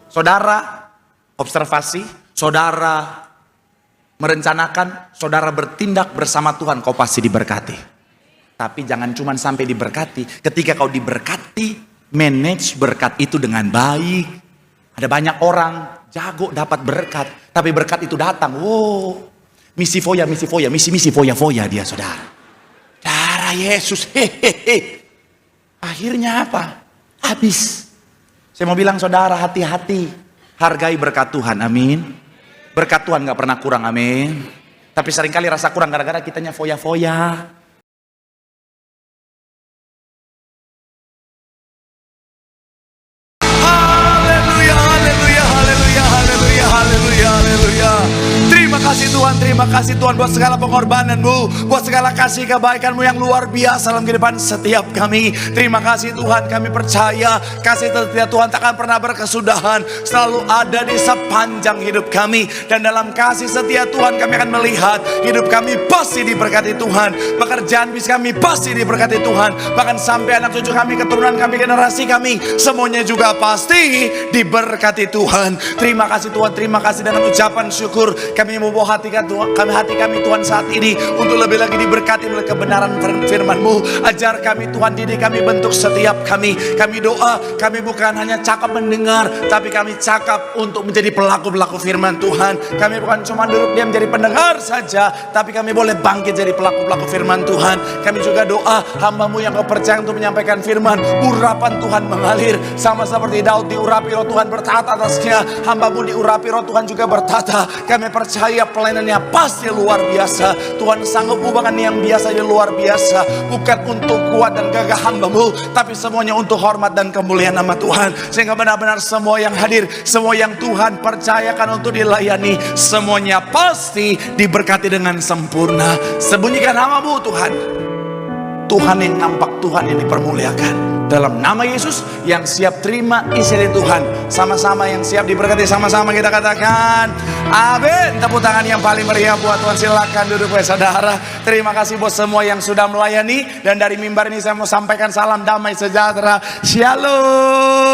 Saudara observasi, saudara merencanakan, saudara bertindak bersama Tuhan, kau pasti diberkati. Tapi jangan cuma sampai diberkati. Ketika kau diberkati, manage berkat itu dengan baik. Ada banyak orang jago dapat berkat, tapi berkat itu datang, misi foya, misi foya dia, saudara. Darah Yesus, hehehe. Akhirnya apa? Habis. Saya mau bilang saudara, hati-hati. Hargai berkat Tuhan, amin. Berkat Tuhan gak pernah kurang, amin. Tapi seringkali rasa kurang gara-gara kitanya foya-foya. Terima kasih Tuhan buat segala pengorbananmu, buat segala kasih kebaikanmu yang luar biasa dalam kehidupan setiap kami. Terima kasih Tuhan, kami percaya kasih setia Tuhan takkan pernah berkesudahan, selalu ada di sepanjang hidup kami. Dan dalam kasih setia Tuhan kami akan melihat hidup kami pasti diberkati Tuhan, pekerjaan bisnis kami pasti diberkati Tuhan, bahkan sampai anak cucu kami, keturunan kami, generasi kami, semuanya juga pasti diberkati Tuhan. Terima kasih Tuhan, terima kasih. Dengan ucapan syukur kami membawa hati kami Tuhan saat ini untuk lebih lagi diberkati oleh kebenaran firman-Mu. Ajar kami Tuhan, didik kami, bentuk setiap kami. Kami doa, kami bukan hanya cakap mendengar, tapi kami cakap untuk menjadi pelaku-pelaku firman Tuhan. Kami bukan cuma duduk diam menjadi pendengar saja, tapi kami boleh bangkit jadi pelaku-pelaku firman Tuhan. Kami juga doa hamba-Mu yang Kau percaya untuk menyampaikan firman, urapan Tuhan mengalir sama seperti Daud diurapi roh Tuhan bertata atasnya. Hamba-Mu diurapi roh Tuhan juga bertata. Kami percaya pelayanannya pasti luar biasa. Tuhan sanggup ubahkan yang biasa jadi luar biasa. Bukan untuk kuat dan gagah hamba-Mu, tapi semuanya untuk hormat dan kemuliaan nama Tuhan. Sehingga benar-benar semua yang hadir, semua yang Tuhan percayakan untuk dilayani, semuanya pasti diberkati dengan sempurna. Sembunyikan nama-Mu Tuhan. Tuhan yang nampak, Tuhan yang dipermuliakan. Dalam nama Yesus yang siap terima isi dari Tuhan, sama-sama yang siap diberkati, sama-sama kita katakan amin. Tepuk tangan yang paling meriah buat Tuhan. Silakan duduk saudara. Terima kasih buat semua yang sudah melayani. Dan dari mimbar ini saya mau sampaikan salam damai sejahtera. Shalom.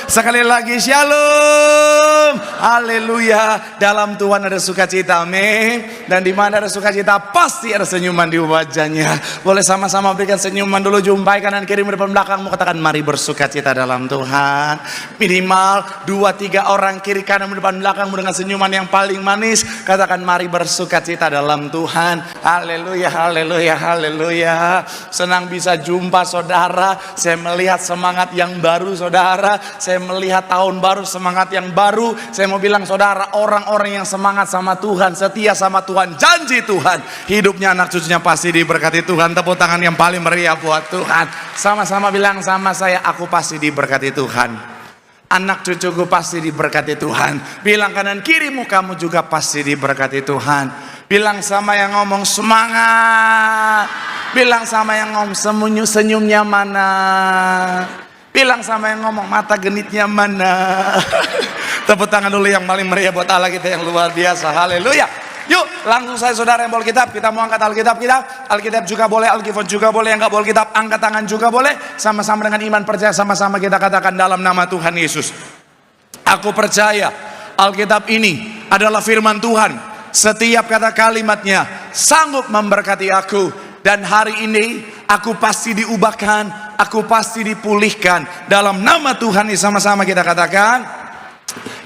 Sekali lagi shalom. Haleluya. Dalam Tuhan ada sukacita, amin. Dan di mana ada sukacita pasti ada senyuman di wajahnya. Boleh sama-sama berikan senyuman dulu, jumpai kanan kiri depan belakangmu, katakan mari bersukacita dalam Tuhan. Minimal 2-3 orang kiri kanan depan belakangmu dengan senyuman yang paling manis, katakan mari bersukacita dalam Tuhan. Haleluya, haleluya, haleluya. Senang bisa jumpa saudara. Saya melihat semangat yang baru saudara. Saya melihat tahun baru, semangat yang baru. Saya mau bilang saudara, orang-orang yang semangat sama Tuhan, setia sama Tuhan, janji Tuhan, hidupnya anak cucunya pasti diberkati Tuhan. Tepuk tangan yang paling meriah buat Tuhan. Sama-sama bilang sama saya, aku pasti diberkati Tuhan. Anak cucuku pasti diberkati Tuhan. Bilang kanan kirimu, kamu juga pasti diberkati Tuhan. Bilang sama yang ngomong semangat. Bilang sama yang ngomong senyumnya mana. Bilang sama yang ngomong mata genitnya mana. Tepuk tangan dulu yang paling meriah buat Allah kita yang luar biasa. Haleluya. Yuk langsung saya saudara yang bawa Alkitab, kita mau angkat Alkitab kita. Alkitab juga boleh, Alkitab juga boleh. Yang gak bawa Alkitab angkat tangan juga boleh. Sama-sama dengan iman percaya, sama-sama kita katakan dalam nama Tuhan Yesus, aku percaya Alkitab ini adalah firman Tuhan. Setiap kata kalimatnya sanggup memberkati aku. Dan hari ini aku pasti diubahkan, aku pasti dipulihkan. Dalam nama Tuhan ini sama-sama kita katakan.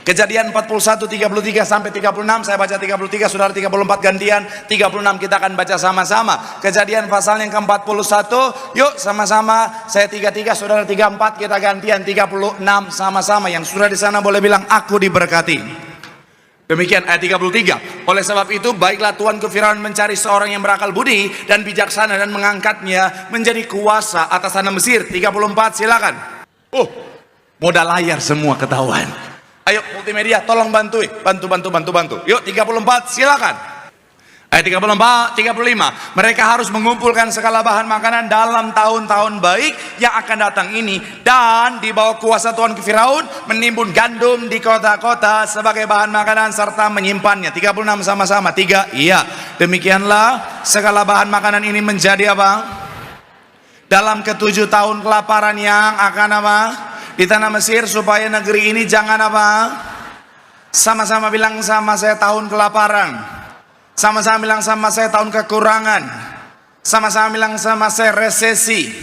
Kejadian 41, 33 sampai 36. Saya baca 33, saudara 34 gantian. 36 kita akan baca sama-sama. Kejadian pasal yang ke-41. Yuk sama-sama. Saya 33, saudara 34. Kita gantian 36 sama-sama. Yang sudah di sana boleh bilang aku diberkati. Demikian ayat 33. Oleh sebab itu baiklah Tuan ke Firaun mencari seorang yang berakal budi dan bijaksana dan mengangkatnya menjadi kuasa atas tanah Mesir. 34 silakan. Modal layar semua ketahuan. Ayo multimedia tolong bantu. Yuk 34 silakan. Ayat 34, 35. Mereka harus mengumpulkan segala bahan makanan dalam tahun-tahun baik yang akan datang ini, dan di bawah kuasa Tuhan ke Firaun menimbun gandum di kota-kota sebagai bahan makanan serta menyimpannya. 36 sama-sama. 3. Iya. Demikianlah segala bahan makanan ini menjadi apa? Dalam ke-7 tahun kelaparan yang akan apa? di tanah Mesir supaya negeri ini jangan apa? Sama-sama bilang sama saya tahun kelaparan. Sama-sama bilang sama saya tahun kekurangan. Sama-sama bilang sama saya resesi.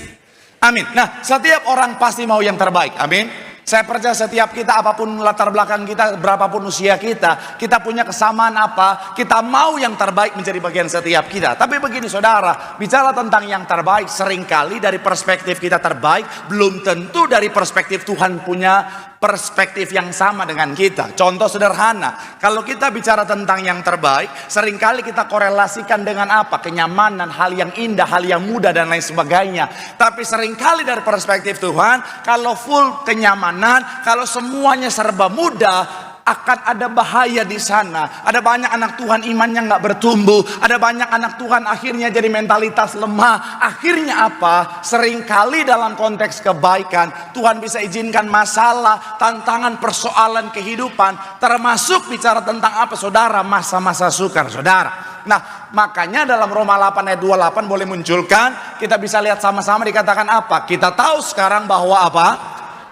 Amin. Nah, setiap orang pasti mau yang terbaik. Amin. Saya percaya setiap kita, apapun latar belakang kita, berapapun usia kita punya kesamaan apa? Kita mau yang terbaik menjadi bagian setiap kita. Tapi begini saudara, bicara tentang yang terbaik, seringkali dari perspektif kita terbaik, belum tentu dari perspektif Tuhan punya perspektif yang sama dengan kita. Contoh sederhana, kalau kita bicara tentang yang terbaik, seringkali kita korelasikan dengan apa? Kenyamanan, hal yang indah, hal yang mudah dan lain sebagainya. Tapi seringkali dari perspektif Tuhan, kalau full kenyamanan, kalau semuanya serba mudah, akan ada bahaya di sana. Ada banyak anak Tuhan imannya nggak bertumbuh. Ada banyak anak Tuhan akhirnya jadi mentalitas lemah. Akhirnya apa? Seringkali dalam konteks kebaikan Tuhan bisa izinkan masalah, tantangan, persoalan kehidupan, termasuk bicara tentang apa saudara? Masa-masa sukar saudara. Nah, makanya dalam Roma 8 ayat 28 boleh munculkan, kita bisa lihat sama-sama dikatakan apa? Kita tahu sekarang bahwa apa?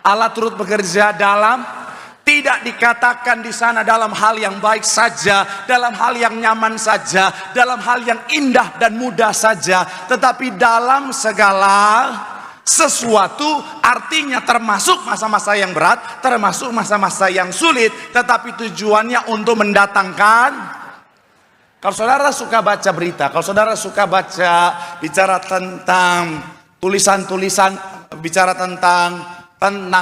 Allah turut bekerja dalam, tidak dikatakan di sana dalam hal yang baik saja, dalam hal yang nyaman saja, dalam hal yang indah dan mudah saja, tetapi dalam segala sesuatu, artinya termasuk masa-masa yang berat, termasuk masa-masa yang sulit, tetapi tujuannya untuk mendatangkan. Kalau saudara suka baca berita, kalau saudara suka baca bicara tentang tulisan-tulisan, bicara tentang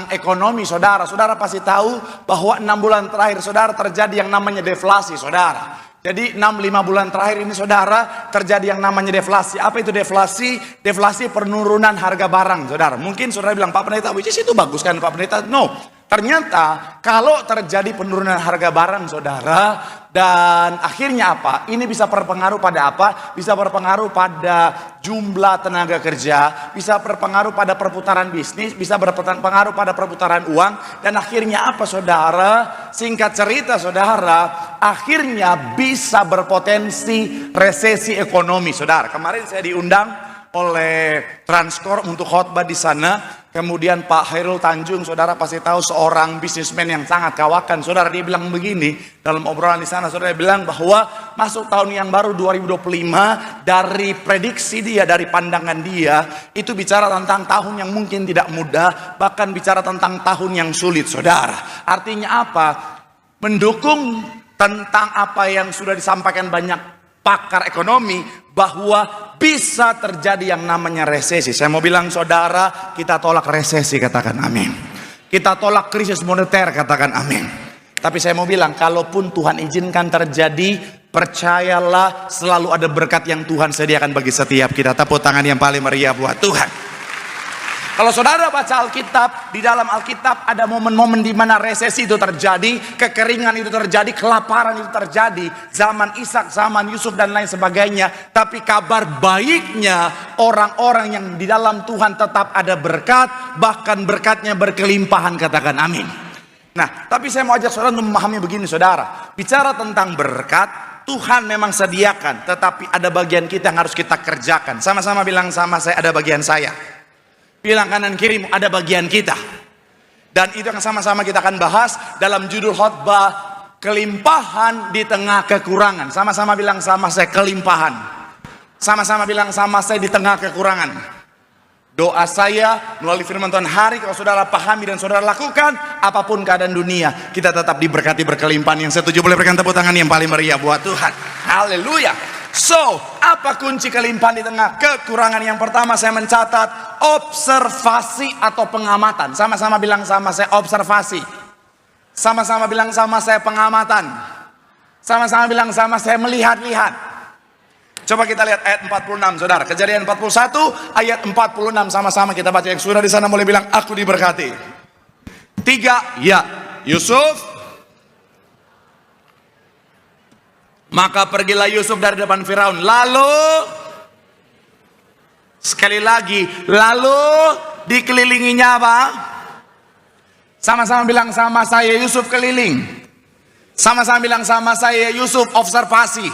ekonomi saudara pasti tahu bahwa 6 bulan terakhir saudara terjadi yang namanya deflasi saudara. Jadi 6-5 bulan terakhir ini saudara terjadi yang namanya deflasi. Apa itu deflasi? Deflasi penurunan harga barang saudara. Mungkin saudara bilang, Pak Pendeta, which is itu bagus kan Pak Pendeta? No. Ternyata kalau terjadi penurunan harga barang saudara, dan akhirnya apa? Ini bisa berpengaruh pada apa? Bisa berpengaruh pada jumlah tenaga kerja, bisa berpengaruh pada perputaran bisnis, bisa berpengaruh pada perputaran uang, dan akhirnya apa saudara? Singkat cerita saudara, akhirnya bisa berpotensi resesi ekonomi saudara. Kemarin saya diundang oleh Transcorp untuk khotbah di sana. Kemudian Pak Hairul Tanjung, saudara pasti tahu, seorang bisnismen yang sangat kawakan. Saudara, dia bilang begini dalam obrolan di sana. Saudara bilang bahwa masuk tahun yang baru 2025, dari prediksi dia, dari pandangan dia, itu bicara tentang tahun yang mungkin tidak mudah, bahkan bicara tentang tahun yang sulit, saudara. Artinya apa? Mendukung tentang apa yang sudah disampaikan banyak pakar ekonomi, bahwa bisa terjadi yang namanya resesi. Saya mau bilang saudara, kita tolak resesi, katakan amin. Kita tolak krisis moneter, katakan amin. Tapi saya mau bilang, kalaupun Tuhan izinkan terjadi, percayalah selalu ada berkat yang Tuhan sediakan bagi setiap kita. Tepuk tangan yang paling meriah buat Tuhan. Kalau saudara baca Alkitab, di dalam Alkitab ada momen-momen di mana resesi itu terjadi, kekeringan itu terjadi, kelaparan itu terjadi, zaman Ishak, zaman Yusuf dan lain sebagainya. Tapi kabar baiknya, orang-orang yang di dalam Tuhan tetap ada berkat, bahkan berkatnya berkelimpahan, katakan amin. Nah, tapi saya mau ajak saudara untuk memahami begini saudara, bicara tentang berkat, Tuhan memang sediakan, tetapi ada bagian kita yang harus kita kerjakan. Sama-sama bilang sama saya, ada bagian saya. Bilang kanan kiri, ada bagian kita. Dan itu yang sama-sama kita akan bahas dalam judul khotbah, kelimpahan di tengah kekurangan. Sama-sama bilang sama saya, kelimpahan. Sama-sama bilang sama saya, di tengah kekurangan. Doa saya melalui firman Tuhan hari, kalau saudara pahami dan saudara lakukan, apapun keadaan dunia, kita tetap diberkati berkelimpahan. Yang setuju boleh berikan tepuk tangan yang paling meriah buat Tuhan. Haleluya. So, apa kunci kelimpahan di tengah kekurangan? Yang pertama saya mencatat observasi atau pengamatan. Sama-sama bilang sama saya, observasi. Sama-sama bilang sama saya, pengamatan. Sama-sama bilang sama saya, melihat-lihat. Coba kita lihat ayat 46 saudara. Kejadian 41 ayat 46, sama-sama kita baca. Yang sudah di sana boleh bilang, aku diberkati. 3, ya, Yusuf. Maka pergilah Yusuf dari depan Firaun. Lalu, sekali lagi, lalu dikelilinginya apa? Sama-sama bilang sama saya, Yusuf keliling. Sama-sama bilang sama saya, Yusuf observasi.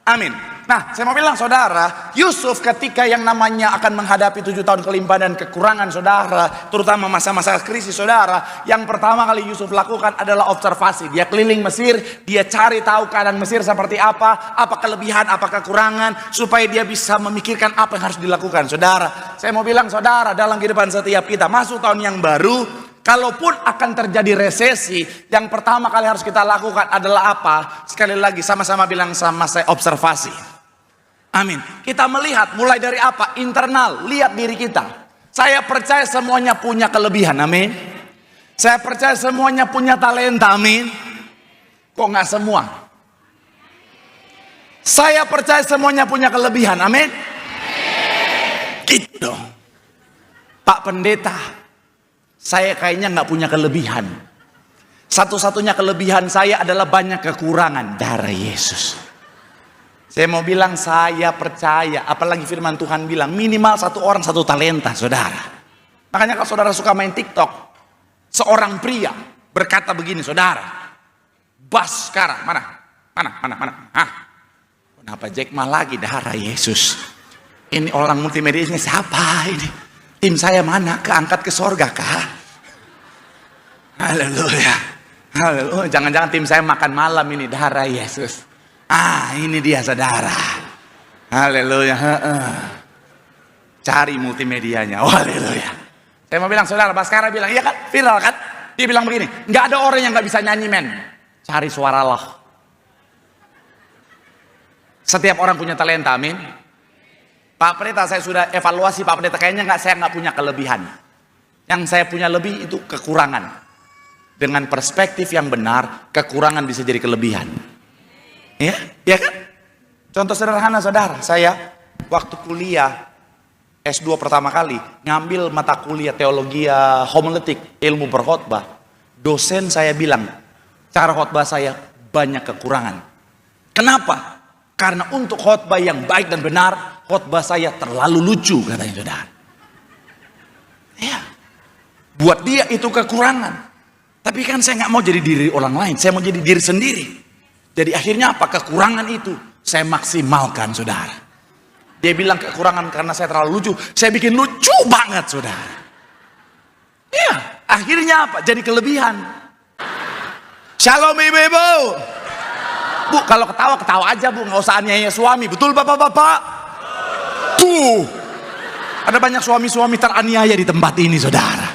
Amin. Nah, saya mau bilang saudara, Yusuf ketika yang namanya akan menghadapi 7 tahun kelimpahan dan kekurangan saudara, terutama masa-masa krisis saudara, yang pertama kali Yusuf lakukan adalah observasi. Dia keliling Mesir, dia cari tahu keadaan Mesir seperti apa kelebihan, apa kekurangan, supaya dia bisa memikirkan apa yang harus dilakukan. Saudara, saya mau bilang saudara, dalam kehidupan setiap kita, masuk tahun yang baru, kalaupun akan terjadi resesi, yang pertama kali harus kita lakukan adalah apa? Sekali lagi sama-sama bilang sama saya, observasi. Amin. Kita melihat mulai dari apa? Internal, lihat diri kita. Saya percaya semuanya punya kelebihan, amin. Saya percaya semuanya punya talenta, amin. Kok nggak semua? Saya percaya semuanya punya kelebihan, amin. Gitu dong. Pak Pendeta, saya kayaknya nggak punya kelebihan. Satu-satunya kelebihan saya adalah banyak kekurangan, darah Yesus. Saya mau bilang saya percaya, apalagi firman Tuhan bilang minimal satu orang satu talenta, saudara. Makanya kalau saudara suka main TikTok, seorang pria berkata begini, saudara, Bas sekarang mana? Kenapa Jack Ma lagi, darah Yesus? Ini orang multimedia ini siapa ini? Tim saya mana? Keangkat ke sorga kah? Haleluya. Haleluya. Jangan-jangan tim saya makan malam ini, darah Yesus. Ini dia saudara. Haleluya. Cari multimedianya. Haleluya. Saya mau bilang saudara, Baskara bilang, iya kan? Viral kan? Dia bilang begini, nggak ada orang yang nggak bisa nyanyi, men. Cari suara Allah. Setiap orang punya talenta, amin. Pak Pendeta, saya sudah evaluasi Pak Pendeta, kayaknya saya nggak punya kelebihan. Yang saya punya lebih itu kekurangan. Dengan perspektif yang benar, kekurangan bisa jadi kelebihan. Ya kan? Contoh sederhana saudara, saya waktu kuliah S2 pertama kali ngambil mata kuliah teologi homiletik, ilmu berkhotbah. Dosen saya bilang, cara khotbah saya banyak kekurangan. Kenapa? Karena untuk khotbah yang baik dan benar, khotbah saya terlalu lucu, katanya saudara. Ya, buat dia itu kekurangan. Tapi kan saya nggak mau jadi diri orang lain, saya mau jadi diri sendiri. Jadi akhirnya apa? Kekurangan itu saya maksimalkan, saudara. Dia bilang kekurangan karena saya terlalu lucu, saya bikin lucu banget, saudara. Ya, akhirnya apa? Jadi kelebihan. Shalom ibu-ibu. Bu, kalau ketawa aja bu, nggak usah aniaya suami. Betul bapak-bapak? Tuh, ada banyak suami-suami teraniaya di tempat ini, saudara.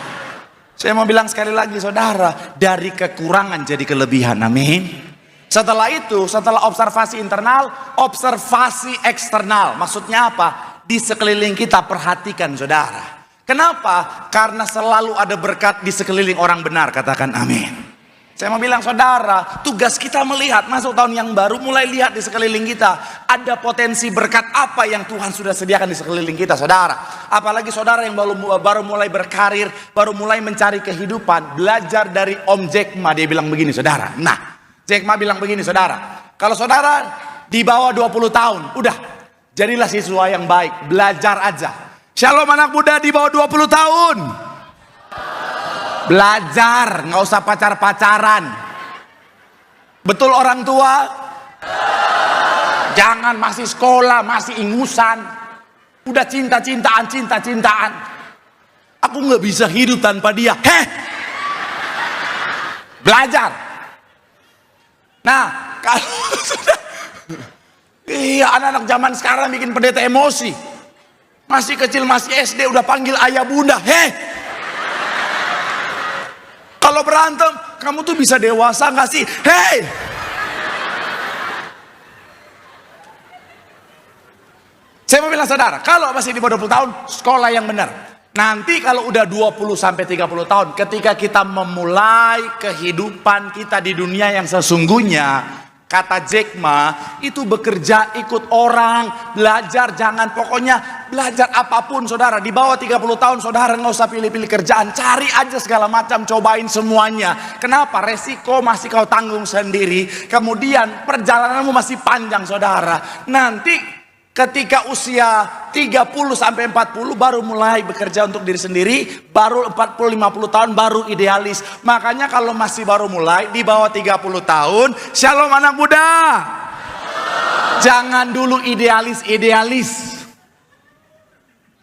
Saya mau bilang sekali lagi, saudara, dari kekurangan jadi kelebihan, amin. Setelah itu, setelah observasi internal, observasi eksternal. Maksudnya apa? Di sekeliling kita perhatikan, saudara. Kenapa? Karena selalu ada berkat di sekeliling orang benar. Katakan amin. Saya mau bilang saudara, tugas kita melihat masuk tahun yang baru, mulai lihat di sekeliling kita. Ada potensi berkat apa yang Tuhan sudah sediakan di sekeliling kita, saudara. Apalagi saudara yang baru mulai berkarir, baru mulai mencari kehidupan. Belajar dari Om Jack Ma, dia bilang begini, saudara. Nah, Jack Ma bilang begini, saudara, kalau saudara di bawah 20 tahun, udah, jadilah siswa yang baik, belajar aja. Shalom anak muda di bawah 20 tahun. Belajar, nggak usah pacar-pacaran. Betul orang tua? Jangan masih sekolah, masih ingusan. Udah cinta-cintaan. Aku nggak bisa hidup tanpa dia. Belajar. Nah, kalau sudah, iya, anak-anak zaman sekarang bikin pendeta emosi. Masih kecil, masih SD, udah panggil ayah bunda. Kalau berantem, kamu tuh bisa dewasa gak sih? Saya mau bilang saudara, kalau masih di bawah 20 tahun, sekolah yang benar. Nanti kalau udah 20 sampai 30 tahun, ketika kita memulai kehidupan kita di dunia yang sesungguhnya, kata Jack Ma, itu bekerja ikut orang, belajar, jangan pokoknya belajar apapun, saudara. Di bawah 30 tahun, saudara nggak usah pilih-pilih kerjaan, cari aja segala macam, cobain semuanya. Kenapa? Resiko masih kau tanggung sendiri. Kemudian perjalananmu masih panjang, saudara. Nanti ketika usia 30 sampai 40 baru mulai bekerja untuk diri sendiri, baru 40-50 tahun baru idealis. Makanya kalau masih baru mulai di bawah 30 tahun, shalom anak muda. Jangan dulu idealis.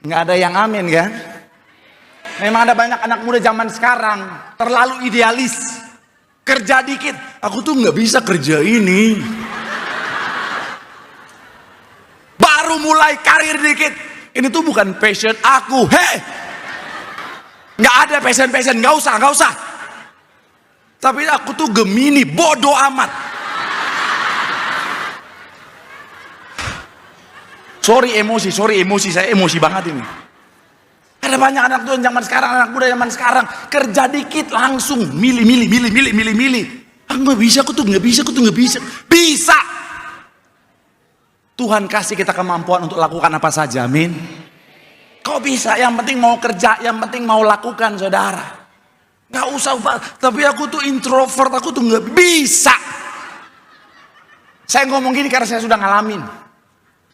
Nggak ada yang amin kan? Memang ada banyak anak muda zaman sekarang terlalu idealis. Kerja dikit, aku tuh nggak bisa kerja ini. Baru mulai karir dikit, ini tuh bukan passion aku. Hei, nggak ada passion, nggak usah. Tapi aku tuh Gemini, bodoh amat. Sorry emosi, saya emosi banget ini. Ada banyak anak tuh zaman sekarang, anak muda zaman sekarang kerja dikit langsung milih. Aku nggak bisa, aku tuh nggak bisa. Bisa. Tuhan kasih kita kemampuan untuk lakukan apa saja, amin. Kau bisa, yang penting mau kerja, yang penting mau lakukan, saudara. Nggak usah, tapi aku tuh introvert, aku tuh nggak bisa. Saya ngomong gini karena saya sudah ngalamin.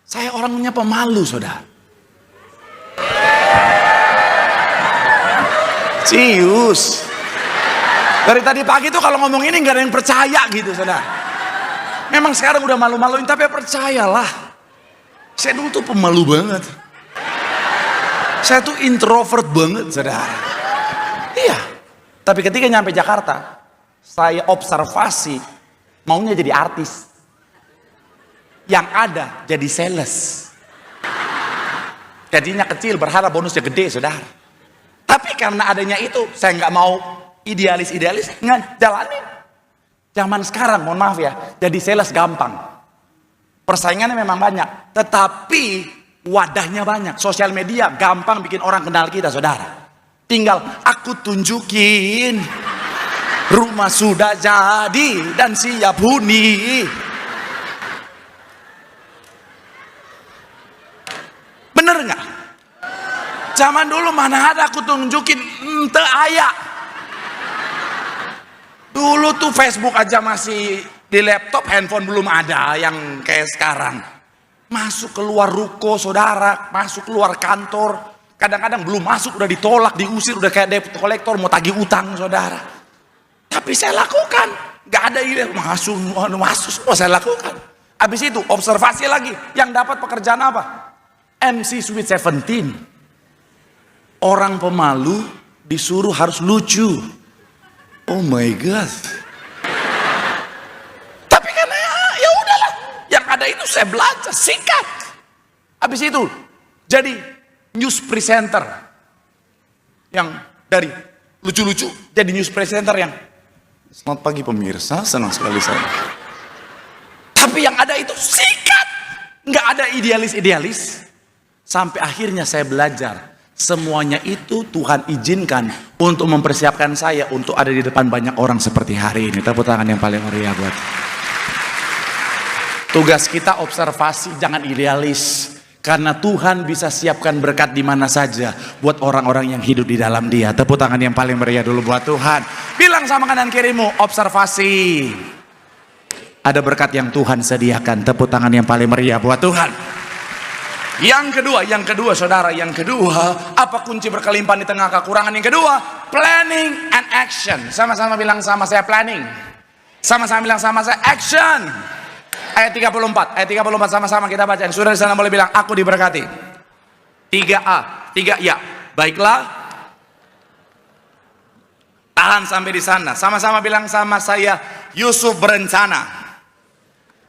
Saya orangnya pemalu, saudara. Cius. Dari tadi pagi tuh kalau ngomong ini nggak ada yang percaya gitu, saudara. Memang sekarang udah malu-maluin, tapi percayalah. Saya dulu tuh pemalu banget. Saya tuh introvert banget, saudara. Iya. Tapi ketika nyampe Jakarta, saya observasi maunya jadi artis. Yang ada jadi sales. Gajinya kecil, berharap bonusnya gede, saudara. Tapi karena adanya itu, saya nggak mau idealis, nggak jalanin. Zaman sekarang, mohon maaf ya, jadi sales gampang. Persaingannya memang banyak, tetapi wadahnya banyak. Sosial media gampang bikin orang kenal kita, saudara. Tinggal aku tunjukin, rumah sudah jadi dan siap huni. Bener nggak? Zaman dulu mana ada aku tunjukin ente ayak. Dulu tuh Facebook aja masih di laptop, handphone belum ada yang kayak sekarang. Masuk keluar ruko, saudara, masuk keluar kantor. Kadang-kadang belum masuk udah ditolak, diusir, udah kayak debt collector mau tagih utang, saudara. Tapi saya lakukan, nggak ada ide masuk semua saya lakukan. Habis itu observasi lagi, yang dapat pekerjaan apa? MC Sweet 17. Orang pemalu disuruh harus lucu. Oh my God. Tapi karena ya udahlah, yang ada itu saya belajar, sikat. Habis itu jadi news presenter yang dari lucu-lucu jadi news presenter yang selamat pagi pemirsa, senang sekali saya. Tapi yang ada itu sikat, nggak ada idealis. Sampai akhirnya saya belajar, semuanya itu Tuhan izinkan untuk mempersiapkan saya untuk ada di depan banyak orang seperti hari ini. Tepuk tangan yang paling meriah buat. Tugas kita observasi, jangan idealis. Karena Tuhan bisa siapkan berkat di mana saja buat orang-orang yang hidup di dalam Dia. Tepuk tangan yang paling meriah dulu buat Tuhan. Bilang sama kanan kirimu, observasi. Ada berkat yang Tuhan sediakan. Tepuk tangan yang paling meriah buat Tuhan. Yang kedua saudara, apa kunci berkelimpahan di tengah kekurangan? Yang kedua, planning and action. Sama-sama bilang sama saya planning. Sama-sama bilang sama saya action. Ayat 34 sama-sama kita baca. Yang sudah di sana boleh bilang aku diberkati. 3A, 3 ya. Baiklah. Tahan sampai di sana. Sama-sama bilang sama saya, Yusuf berencana.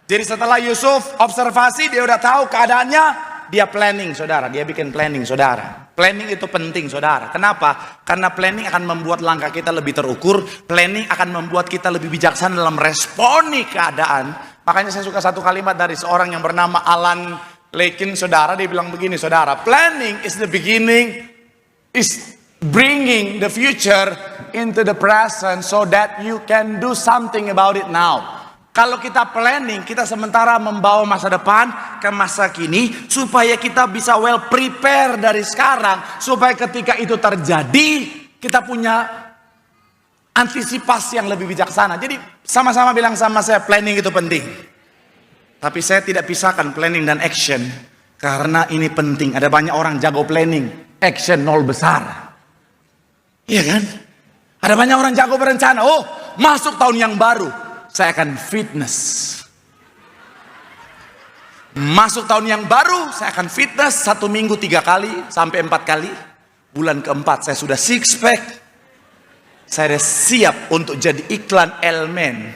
Jadi setelah Yusuf observasi, dia udah tahu keadaannya. Dia planning, saudara. Dia bikin planning, saudara. Planning itu penting, saudara. Kenapa? Karena planning akan membuat langkah kita lebih terukur. Planning akan membuat kita lebih bijaksana dalam responi keadaan. Makanya saya suka satu kalimat dari seorang yang bernama Alan Lakin, saudara. Dia bilang begini, saudara. Planning is the beginning, is bringing the future into the present so that you can do something about it now. Kalau kita planning, kita sementara membawa masa depan ke masa kini supaya kita bisa well prepare dari sekarang, supaya ketika itu terjadi kita punya antisipasi yang lebih bijaksana. Jadi sama-sama bilang sama saya, planning itu penting. Tapi saya tidak pisahkan planning dan action karena ini penting. Ada banyak orang jago planning, action nol besar. Iya kan? Ada banyak orang jago berencana. Oh, masuk tahun yang baru saya akan fitness. Masuk tahun yang baru, saya akan fitness 1 minggu 3 kali sampai 4 kali. Bulan keempat saya sudah six pack. Saya sudah siap untuk jadi iklan Elmen.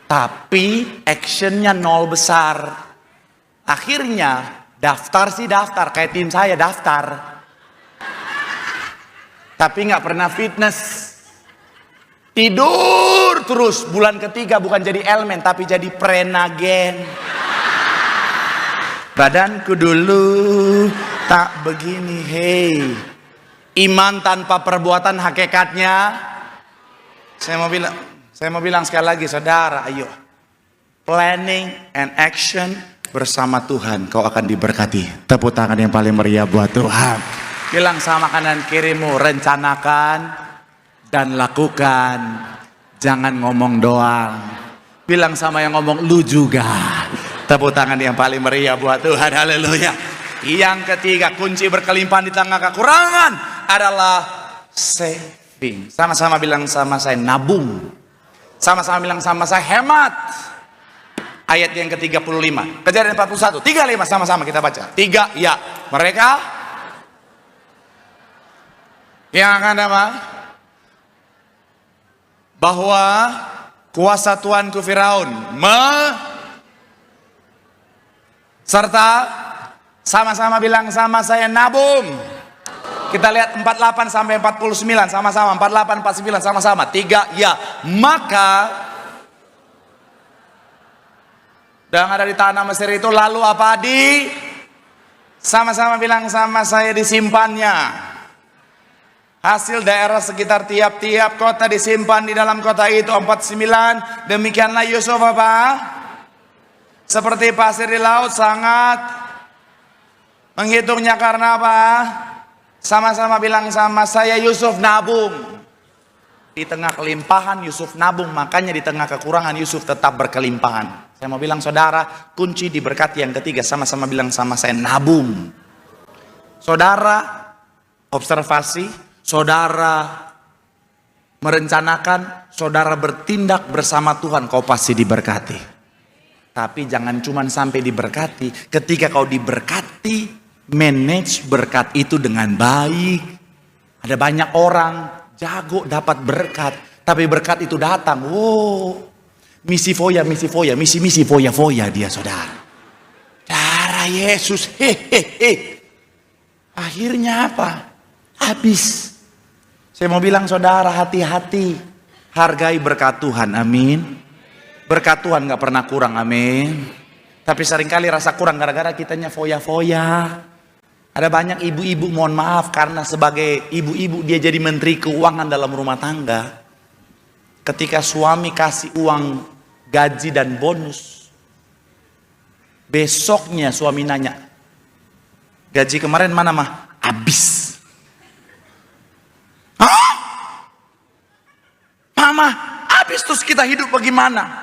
Tapi actionnya nol besar. Akhirnya daftar sih daftar, kayak tim saya daftar. Tapi nggak pernah fitness. Tidur terus. Bulan ketiga bukan jadi Elmen, tapi jadi Prenagen. Badanku dulu tak begini, hey. Iman tanpa perbuatan hakikatnya. Saya mau bilang sekali lagi, saudara, ayo. Planning and action bersama Tuhan, kau akan diberkati. Tepuk tangan yang paling meriah buat Tuhan. Bilang sama kanan kirimu, rencanakan dan lakukan. Jangan ngomong doang. Bilang sama yang ngomong, lu juga. Tepuk tangan yang paling meriah buat Tuhan. Haleluya. Yang ketiga, kunci berkelimpahan di tengah kekurangan adalah saving. Sama-sama bilang sama saya, nabung. Sama-sama bilang sama saya, hemat. Ayat yang ke-35, Kejadian 41, 35, sama-sama kita baca. 3, ya. Mereka yang akan apa? Bahwa kuasa Tuanku Firaun serta sama-sama bilang sama saya, nabung. Kita lihat 48 sampai 49 sama-sama, 48 49 sama-sama. 3, ya. Maka yang ada di tanah Mesir itu lalu apa? Sama-sama bilang sama saya, disimpannya. Hasil daerah sekitar tiap-tiap kota disimpan di dalam kota itu. 49. Demikianlah Yusuf apa? Seperti pasir di laut, sangat menghitungnya karena apa? Sama-sama bilang sama saya, Yusuf nabung. Di tengah kelimpahan Yusuf nabung, makanya di tengah kekurangan Yusuf tetap berkelimpahan. Saya mau bilang saudara, kunci diberkati yang ketiga, sama-sama bilang sama saya, nabung. Saudara observasi, saudara merencanakan, saudara bertindak bersama Tuhan, kau pasti diberkati. Tapi jangan cuma sampai diberkati, ketika kau diberkati, manage berkat itu dengan baik. Ada banyak orang jago dapat berkat, tapi berkat itu datang, misi foya, misi foya dia saudara. Darah Yesus, akhirnya apa? Habis. Saya mau bilang saudara, hati-hati, hargai berkat Tuhan, amin. Berkat Tuhan gak pernah kurang, amin. Tapi seringkali rasa kurang gara-gara kitanya foya-foya. Ada banyak ibu-ibu, mohon maaf, karena sebagai ibu-ibu dia jadi menteri keuangan dalam rumah tangga. Ketika suami kasih uang gaji dan bonus, besoknya suami nanya, gaji kemarin mana mah? Habis. Hah? Mama, habis, terus kita hidup bagaimana?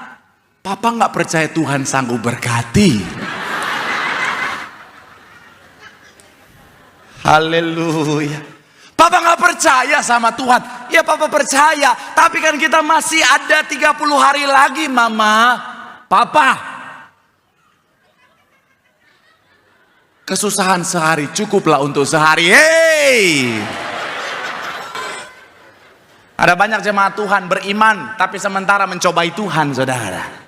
Papa nggak percaya Tuhan sanggup berkati. Haleluya. Papa nggak percaya sama Tuhan. Ya papa percaya, tapi kan kita masih ada 30 hari lagi, mama. Papa, kesusahan sehari cukuplah untuk sehari. Hey, ada banyak jemaat Tuhan beriman, tapi sementara mencobai Tuhan, saudara.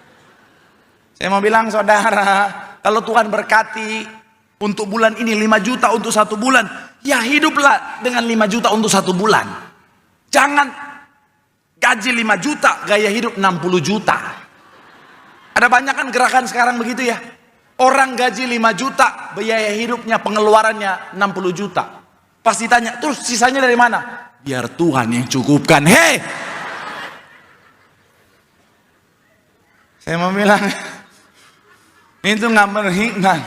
Saya mau bilang saudara, kalau Tuhan berkati untuk bulan ini 5 juta untuk 1 bulan, ya hiduplah dengan 5 juta untuk 1 bulan. Jangan gaji 5 juta, gaya hidup 60 juta. Ada banyak kan gerakan sekarang begitu ya. Orang gaji 5 juta, biaya hidupnya, pengeluarannya 60 juta. Pasti tanya, terus sisanya dari mana? Biar Tuhan yang cukupkan. Hei, saya mau bilang, itu nggak berhikmat.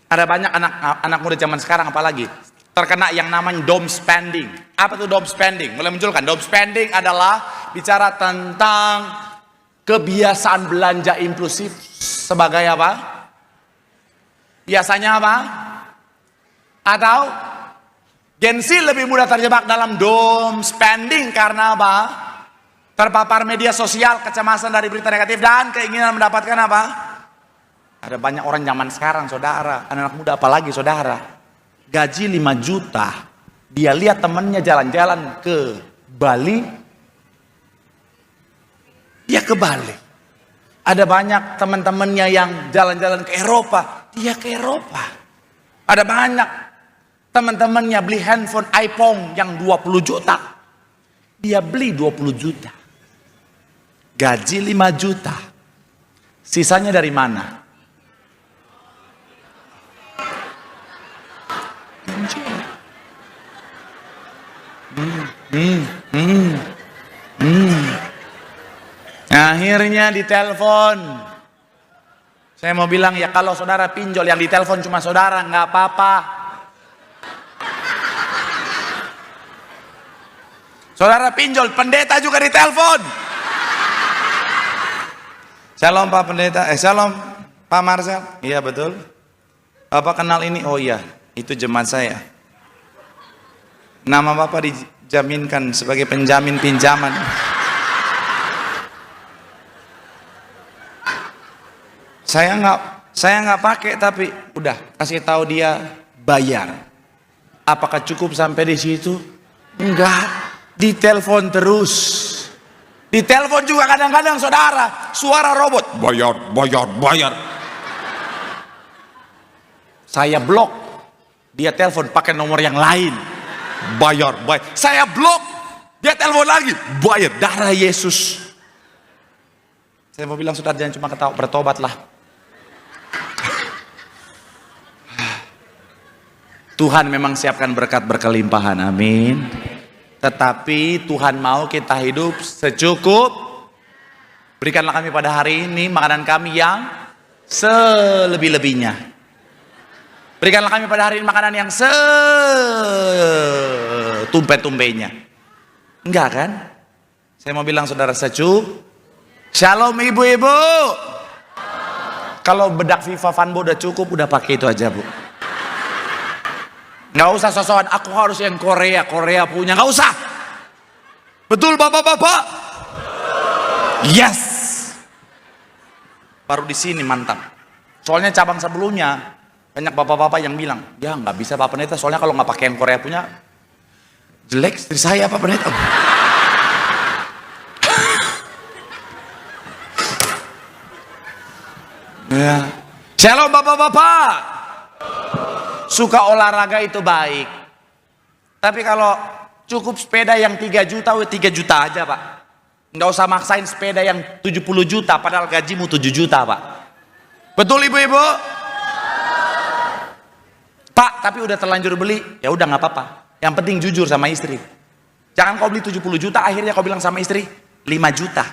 Ada banyak anak muda zaman sekarang apalagi terkena yang namanya dom spending. Apa tuh dom spending? Mulai munculkan. Dom spending adalah bicara tentang kebiasaan belanja impulsif sebagai apa? Biasanya apa? Atau Gen Z lebih mudah terjebak dalam dom spending karena apa? terpapar media sosial, kecemasan dari berita negatif, dan keinginan mendapatkan apa? Ada banyak orang zaman sekarang, saudara, anak-anak muda apalagi, saudara, gaji 5 juta, dia lihat temannya jalan-jalan ke Bali, dia ke Bali. Ada banyak teman-temannya yang jalan-jalan ke Eropa, dia ke Eropa. Ada banyak teman-temannya beli handphone iPhone yang 20 juta, dia beli 20 juta. Gaji 5 juta, sisanya dari mana? Akhirnya ditelepon. Saya mau bilang, ya kalau saudara pinjol yang ditelepon cuma saudara, nggak apa-apa. Saudara pinjol, pendeta juga ditelepon. Shalom Pak Pendeta, shalom Pak Marcel. Iya betul. Bapak kenal ini? Oh iya, itu jemaat saya. Nama Bapak dijaminkan sebagai penjamin pinjaman. Saya nggak pakai, tapi udah kasih tahu dia bayar. Apakah cukup sampai di situ? Enggak, ditelepon terus. Ditelepon juga kadang-kadang, saudara, suara robot, bayar. Saya blok, dia telepon pakai nomor yang lain, bayar. Saya blok, dia telepon lagi, bayar. Darah Yesus. Saya mau bilang, saudara, jangan cuma ketawa, bertobatlah. Tuhan memang siapkan berkat berkelimpahan, amin. Tetapi Tuhan mau kita hidup secukup. Berikanlah kami pada hari ini makanan kami yang selebih-lebihnya. Berikanlah kami pada hari ini makanan yang setumpe-tumpenya. Enggak kan? Saya mau bilang, saudara, secukup. Shalom ibu-ibu. Kalau bedak Viva Vanbo udah cukup, udah pakai itu aja, Bu. Nggak usah sosokan, aku harus yang Korea punya, nggak usah. Betul bapak-bapak? Yes. Baru di sini mantap. Soalnya cabang sebelumnya banyak bapak-bapak yang bilang, ya nggak bisa Pak Pendeta, soalnya kalau nggak pakai yang Korea punya jelek istri saya Pak Pendeta. Ya. Shalom bapak-bapak. Suka olahraga itu baik. Tapi kalau cukup sepeda yang 3 juta, 3 juta aja Pak. Nggak usah maksain sepeda yang 70 juta, padahal gajimu 7 juta Pak. Betul ibu-ibu? Pak, tapi udah terlanjur beli, ya udah nggak apa-apa. Yang penting jujur sama istri. Jangan kau beli 70 juta, akhirnya kau bilang sama istri, 5 juta.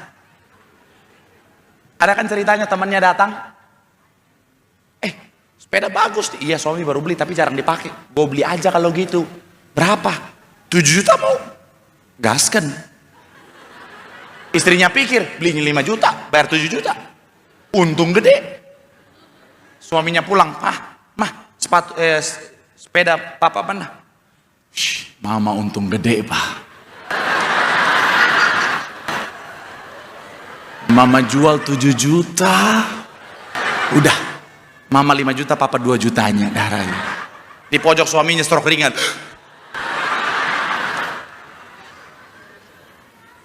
Ada kan ceritanya temannya datang, sepeda bagus, iya suami baru beli tapi jarang dipakai. Gue beli aja kalau gitu. Berapa? 7 juta mau? Gaskan. Istrinya pikir belinya 5 juta, bayar 7 juta. Untung gede. Suaminya pulang, mah sepeda papa mana? Mama untung gede Pak. Mama jual 7 juta. Udah. Mama 5 juta, papa 2 jutanya darahnya. Di pojok suaminya stroke ringan.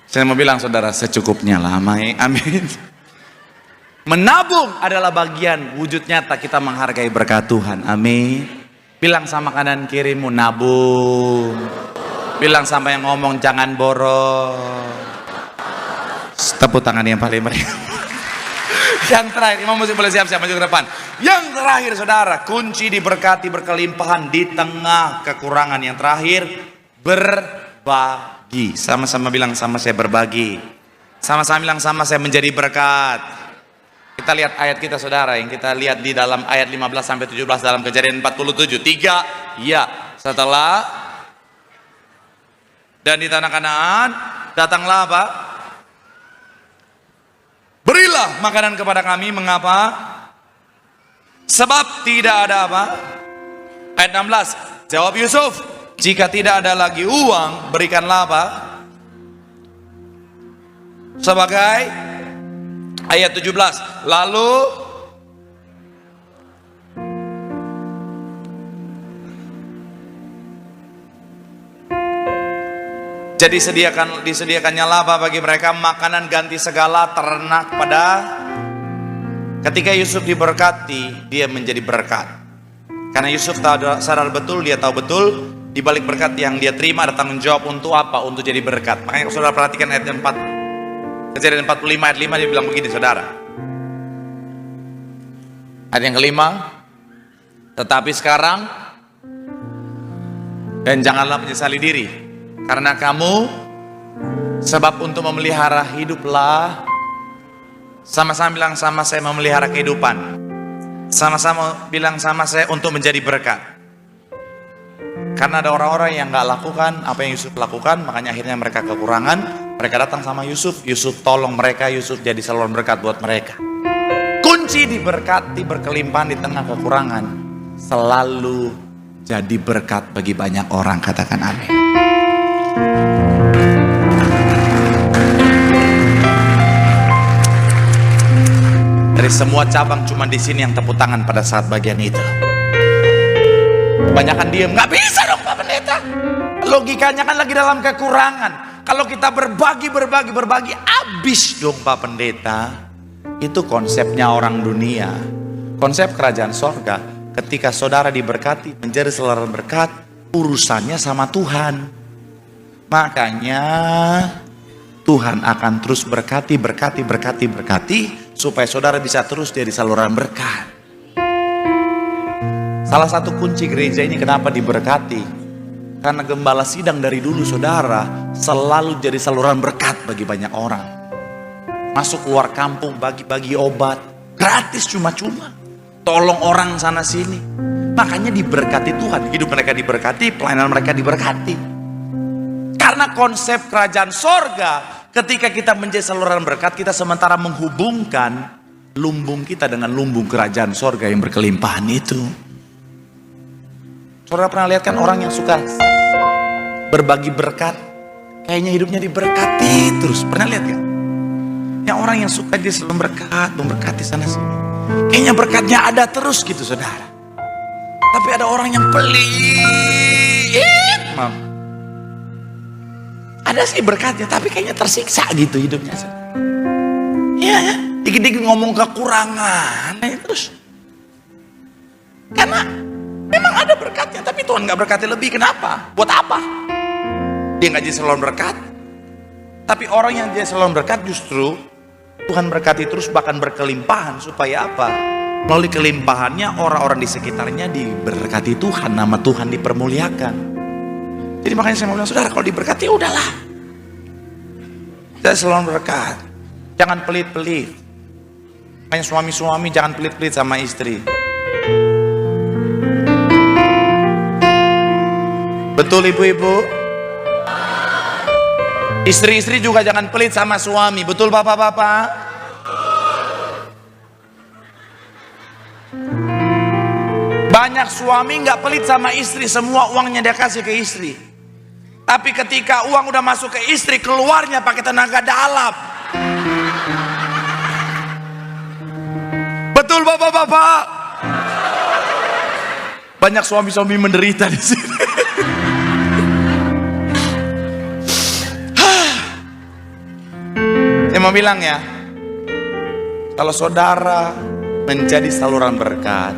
Saya mau bilang, saudara, secukupnya lah, amin. Menabung adalah bagian wujud nyata kita menghargai berkat Tuhan, amin. Bilang sama kanan kirimu, nabung. Bilang sama yang ngomong, jangan boros. Tepuk tangan yang paling meriah. Yang terakhir, imam musik boleh siap-siap maju ke depan. Yang terakhir, saudara, kunci diberkati berkelimpahan di tengah kekurangan. Yang terakhir, berbagi. Sama-sama bilang, sama saya berbagi. Sama-sama bilang, sama saya menjadi berkat. Kita lihat ayat kita, saudara, yang kita lihat di dalam ayat 15 sampai 17 dalam Kejadian 47. 3, ya, setelah dan di tanah Kanaan datanglah apa? Berilah makanan kepada kami. Mengapa? Sebab tidak ada apa? Ayat 16. Jawab Yusuf, jika tidak ada lagi uang, berikanlah apa? Sebagai ayat 17, lalu jadi disediakannya laba bagi mereka makanan ganti segala ternak pada. Ketika Yusuf diberkati, dia menjadi berkat. Karena Yusuf sadar betul, dia tahu betul di balik berkat yang dia terima ada tanggung jawab untuk apa? Untuk jadi berkat. Makanya kalau saudara perhatikan ayat 4, Kejadian 45 ayat 5, dia bilang begini, saudara. Ayat yang kelima, tetapi sekarang dan janganlah menyesali diri, karena kamu sebab untuk memelihara hiduplah. Sama-sama bilang sama saya memelihara kehidupan. Sama-sama bilang sama saya untuk menjadi berkat. Karena ada orang-orang yang gak lakukan apa yang Yusuf lakukan, makanya akhirnya mereka kekurangan. Mereka datang sama Yusuf, Yusuf tolong mereka, Yusuf jadi saluran berkat buat mereka. Kunci diberkati berkelimpahan di tengah kekurangan, selalu jadi berkat bagi banyak orang. Katakan amin. Dari semua cabang cuma di sini yang tepuk tangan pada saat bagian itu. Kebanyakan diem, nggak bisa dong Pak Pendeta. Logikanya kan lagi dalam kekurangan. Kalau kita berbagi, habis dong Pak Pendeta. Itu konsepnya orang dunia. Konsep kerajaan sorga, ketika saudara diberkati menjadi saluran berkat, urusannya sama Tuhan. Makanya Tuhan akan terus berkati, supaya saudara bisa terus jadi saluran berkat. Salah satu kunci gereja ini kenapa diberkati, karena gembala sidang dari dulu saudara selalu jadi saluran berkat bagi banyak orang. Masuk keluar kampung, bagi-bagi obat, gratis cuma-cuma. Tolong orang sana sini. Makanya diberkati Tuhan, hidup mereka diberkati, pelayanan mereka diberkati. Karena konsep kerajaan sorga, ketika kita menjadi saluran berkat, kita sementara menghubungkan lumbung kita dengan lumbung kerajaan sorga yang berkelimpahan itu. Saudara pernah lihat kan orang yang suka berbagi berkat, kayaknya hidupnya diberkati terus. Pernah lihat kan? Yang orang yang suka dia selalu berkat, memberkati sana sini, kayaknya berkatnya ada terus gitu saudara. Tapi ada orang yang pelit, ada sih berkatnya, tapi kayaknya tersiksa gitu hidupnya. Iya ya, dikit-dikit ngomong kekurangan, terus. Karena memang ada berkatnya, tapi Tuhan gak berkati lebih. Kenapa? Buat apa? Dia gak jadi saluran berkat. Tapi orang yang jadi saluran berkat justru Tuhan berkati terus, bahkan berkelimpahan. Supaya apa? Melalui kelimpahannya orang-orang di sekitarnya diberkati Tuhan, nama Tuhan dipermuliakan. Jadi makanya saya mau bilang, saudara kalau diberkati udahlah. Jadi selalu berkat. Jangan pelit-pelit. Makanya suami-suami jangan pelit-pelit sama istri. Betul ibu-ibu? Istri-istri juga jangan pelit sama suami. Betul bapak-bapak? Banyak suami nggak pelit sama istri, semua uangnya dia kasih ke istri. Tapi ketika uang udah masuk ke istri, keluarnya pakai tenaga dalam. Betul bapak-bapak? Banyak suami-suami menderita di sini. Saya mau bilang ya, kalau saudara menjadi saluran berkat,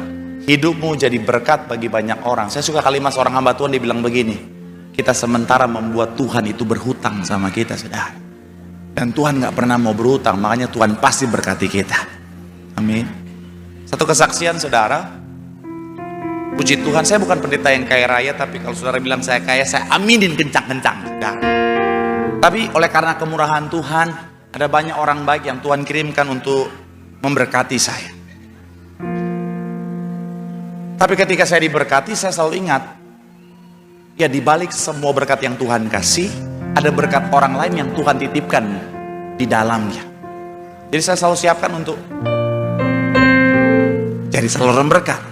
hidupmu jadi berkat bagi banyak orang. Saya suka kalimat seorang hamba Tuhan, dia bilang begini, kita sementara membuat Tuhan itu berhutang sama kita, saudara. Dan Tuhan gak pernah mau berhutang, makanya Tuhan pasti berkati kita. Amin. Satu kesaksian saudara, puji Tuhan, saya bukan pendeta yang kaya raya, tapi kalau saudara bilang saya kaya, saya aminin kencang-kencang, saudara. Tapi oleh karena kemurahan Tuhan, ada banyak orang baik yang Tuhan kirimkan untuk memberkati saya. Tapi ketika saya diberkati, saya selalu ingat, ya di balik semua berkat yang Tuhan kasih, ada berkat orang lain yang Tuhan titipkan di dalamnya. Jadi saya selalu siapkan untuk jadi saluran berkat.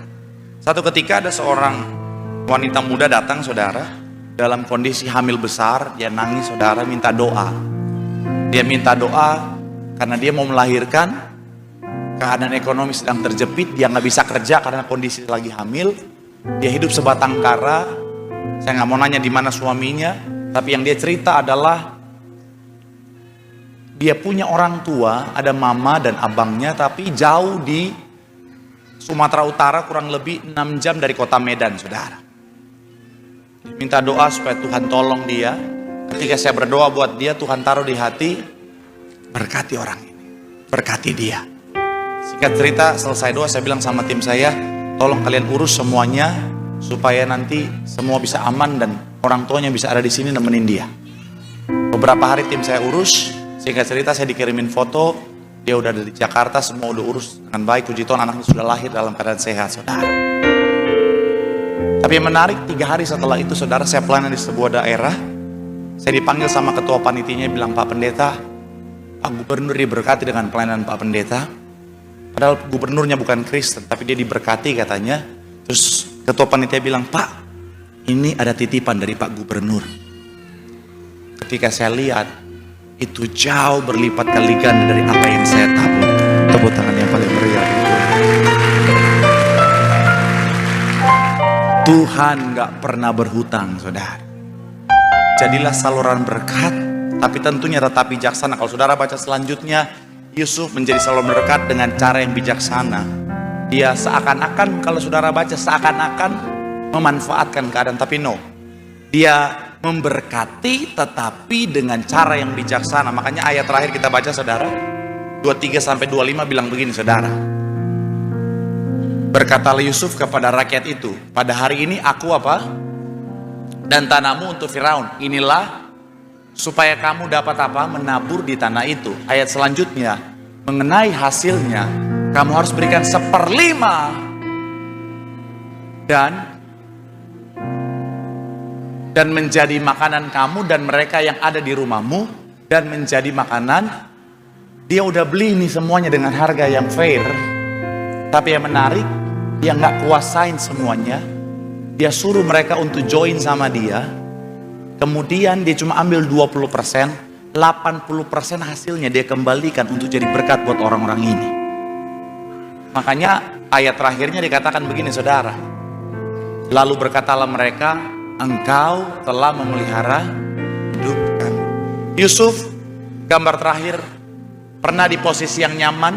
Satu ketika ada seorang wanita muda datang saudara, dalam kondisi hamil besar, dia nangis saudara, minta doa. Dia minta doa karena dia mau melahirkan, keadaan ekonomi sedang terjepit, dia nggak bisa kerja karena kondisi lagi hamil, dia hidup sebatang kara. Saya nggak mau nanya di mana suaminya, tapi yang dia cerita adalah dia punya orang tua, ada mama dan abangnya, tapi jauh di Sumatera Utara, kurang lebih 6 jam dari kota Medan, saudara. Minta doa supaya Tuhan tolong dia. Ketika saya berdoa buat dia, Tuhan taruh di hati, berkati orang ini, berkati dia. Singkat cerita, selesai doa, saya bilang sama tim saya, tolong kalian urus semuanya supaya nanti semua bisa aman dan orang tuanya bisa ada di sini nemenin dia. Beberapa hari tim saya urus. Singkat cerita, saya dikirimin foto, dia udah ada di Jakarta, semua udah urus dengan baik. Puji Tuhan, anaknya sudah lahir dalam keadaan sehat, saudara. Tapi yang menarik, 3 hari setelah itu, saudara, saya pelayanan di sebuah daerah. Saya dipanggil sama ketua panitianya, bilang, Pak Pendeta, Pak Gubernur diberkati dengan pelayanan Pak Pendeta. Padahal gubernurnya bukan Kristen, tapi dia diberkati katanya. Terus ketua panitia bilang, Pak, ini ada titipan dari Pak Gubernur. Ketika saya lihat, itu jauh berlipat kali ganda dari apa yang saya tabur. Tepuk tangan yang paling meriah. Tuhan gak pernah berhutang, saudara. Jadilah saluran berkat, tapi tentunya tetap bijaksana. Kalau saudara baca selanjutnya, Yusuf menjadi saluran berkat dengan cara yang bijaksana. Dia seakan-akan, kalau saudara baca, seakan-akan memanfaatkan keadaan, tapi no. Dia memberkati tetapi dengan cara yang bijaksana. Makanya ayat terakhir kita baca, saudara, 23-25 bilang begini, saudara. Berkatalah Yusuf kepada rakyat itu, pada hari ini aku apa? Dan tanahmu untuk Firaun. Inilah supaya kamu dapat apa? Menabur di tanah itu. Ayat selanjutnya, mengenai hasilnya, kamu harus berikan 1/5 dan menjadi makanan kamu dan mereka yang ada di rumahmu, dan menjadi makanan. Dia udah beli ini semuanya dengan harga yang fair. Tapi yang menarik, dia nggak kuasain semuanya. Dia suruh mereka untuk join sama dia. Kemudian dia cuma ambil 20%, 80% hasilnya dia kembalikan untuk jadi berkat buat orang-orang ini. Makanya ayat terakhirnya dikatakan begini, saudara. Lalu berkatalah mereka, engkau telah memelihara hidup kami. Yusuf, gambar terakhir, pernah di posisi yang nyaman.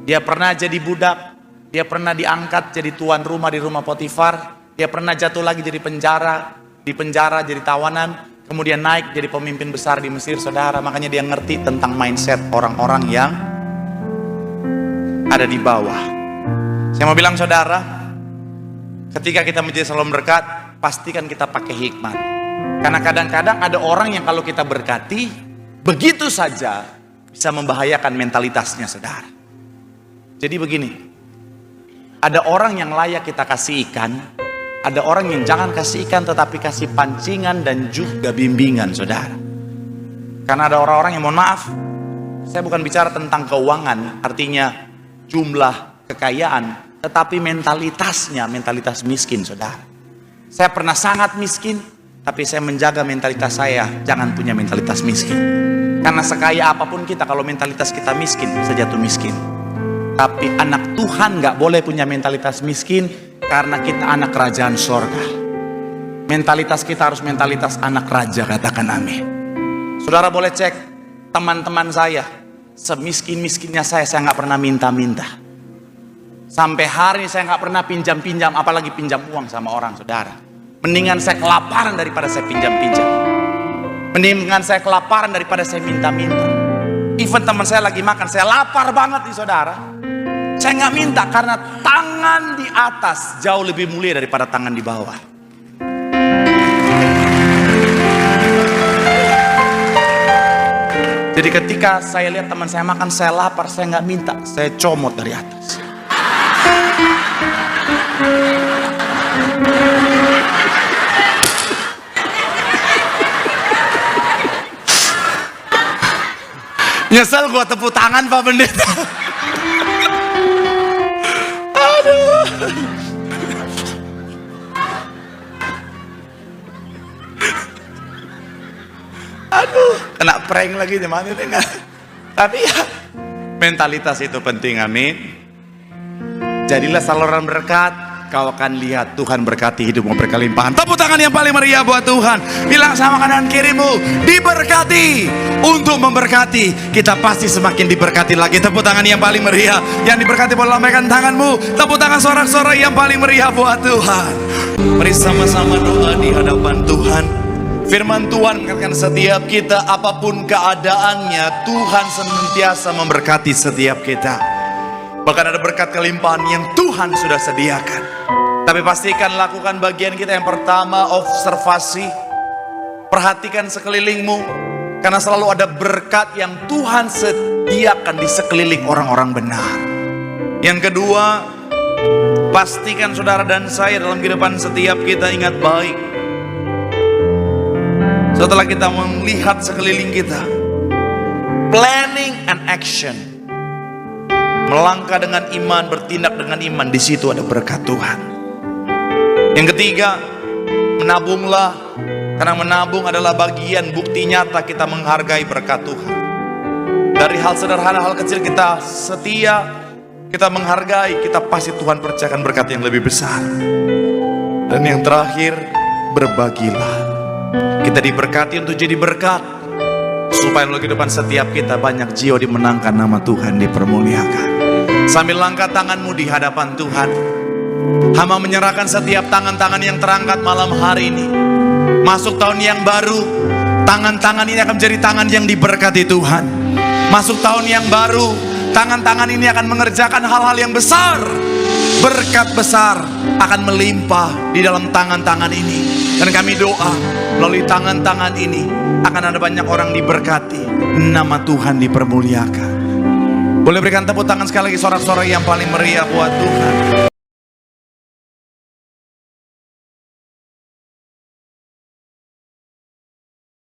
Dia pernah jadi budak. Dia pernah diangkat jadi tuan rumah di rumah Potifar. Dia pernah jatuh lagi jadi penjara. Di penjara jadi tawanan. Kemudian naik jadi pemimpin besar di Mesir, saudara. Makanya dia ngerti tentang mindset orang-orang yang ada di bawah. Saya mau bilang, saudara, ketika kita menjadi saluran berkat, pastikan kita pakai hikmat. Karena kadang-kadang ada orang yang kalau kita berkati, begitu saja bisa membahayakan mentalitasnya, saudara. Jadi begini, ada orang yang layak kita kasih ikan, ada orang yang jangan kasih ikan tetapi kasih pancingan dan juga bimbingan, saudara. Karena ada orang-orang yang, mohon maaf, saya bukan bicara tentang keuangan, artinya jumlah kekayaan, tetapi mentalitasnya, mentalitas miskin, saudara. Saya pernah sangat miskin, tapi saya menjaga mentalitas saya, jangan punya mentalitas miskin. Karena sekaya apapun kita, kalau mentalitas kita miskin, bisa jatuh miskin. Tapi anak Tuhan gak boleh punya mentalitas miskin, karena kita anak kerajaan sorga. Mentalitas kita harus mentalitas anak raja, katakan amin. Saudara boleh cek teman-teman saya, semiskin-miskinnya saya gak pernah minta-minta. Sampai hari ini saya nggak pernah pinjam-pinjam, apalagi pinjam uang sama orang, saudara. Mendingan saya kelaparan daripada saya pinjam-pinjam. Mendingan saya kelaparan daripada saya minta-minta. Even teman saya lagi makan, saya lapar banget nih, saudara. Saya nggak minta karena tangan di atas jauh lebih mulia daripada tangan di bawah. Jadi ketika saya lihat teman saya makan, saya lapar, saya nggak minta, saya comot dari atas. Nyesel gua tepuk tangan, Pak Pendeta. Aduh. Aduh, kena prank lagi gimana dengar. Tapi ya, mentalitas itu penting, amin. Jadilah saluran berkat, kau akan lihat Tuhan berkati hidupmu berkelimpahan. Tepuk tangan yang paling meriah buat Tuhan. Bilang sama kanan kirimu, diberkati untuk memberkati. Kita pasti semakin diberkati lagi. Tepuk tangan yang paling meriah. Yang diberkati boleh lambaikan tanganmu. Tepuk tangan sorak-sorai yang paling meriah buat Tuhan. Mari sama-sama doa di hadapan Tuhan. Firman Tuhan mengatakan setiap kita apapun keadaannya, Tuhan senantiasa memberkati setiap kita. Bahkan ada berkat kelimpahan yang Tuhan sudah sediakan. Tapi pastikan lakukan bagian kita. Yang pertama, observasi. Perhatikan sekelilingmu. Karena selalu ada berkat yang Tuhan sediakan di sekeliling orang-orang benar. Yang kedua, pastikan saudara dan saya dalam kehidupan setiap kita ingat baik. Setelah kita melihat sekeliling kita, planning and action, melangkah dengan iman, bertindak dengan iman, di situ ada berkat Tuhan. Yang ketiga, menabunglah, karena menabung adalah bagian bukti nyata kita menghargai berkat Tuhan. Dari hal sederhana, hal kecil kita setia, kita menghargai, kita pasti Tuhan percayakan berkat yang lebih besar. Dan yang terakhir, berbagilah. Kita diberkati untuk jadi berkat, supaya dalam kehidupan setiap kita banyak jiwa dimenangkan, nama Tuhan dipermuliakan. Sambil langkah tanganmu di hadapan Tuhan, hamba menyerahkan setiap tangan-tangan yang terangkat malam hari ini. Masuk tahun yang baru, tangan-tangan ini akan menjadi tangan yang diberkati Tuhan. Masuk tahun yang baru, tangan-tangan ini akan mengerjakan hal-hal yang besar. Berkat besar akan melimpah di dalam tangan-tangan ini. Dan kami doa, melalui tangan-tangan ini akan ada banyak orang diberkati, nama Tuhan dipermuliakan. Boleh berikan tepuk tangan sekali lagi sorak-sorai yang paling meriah buat Tuhan.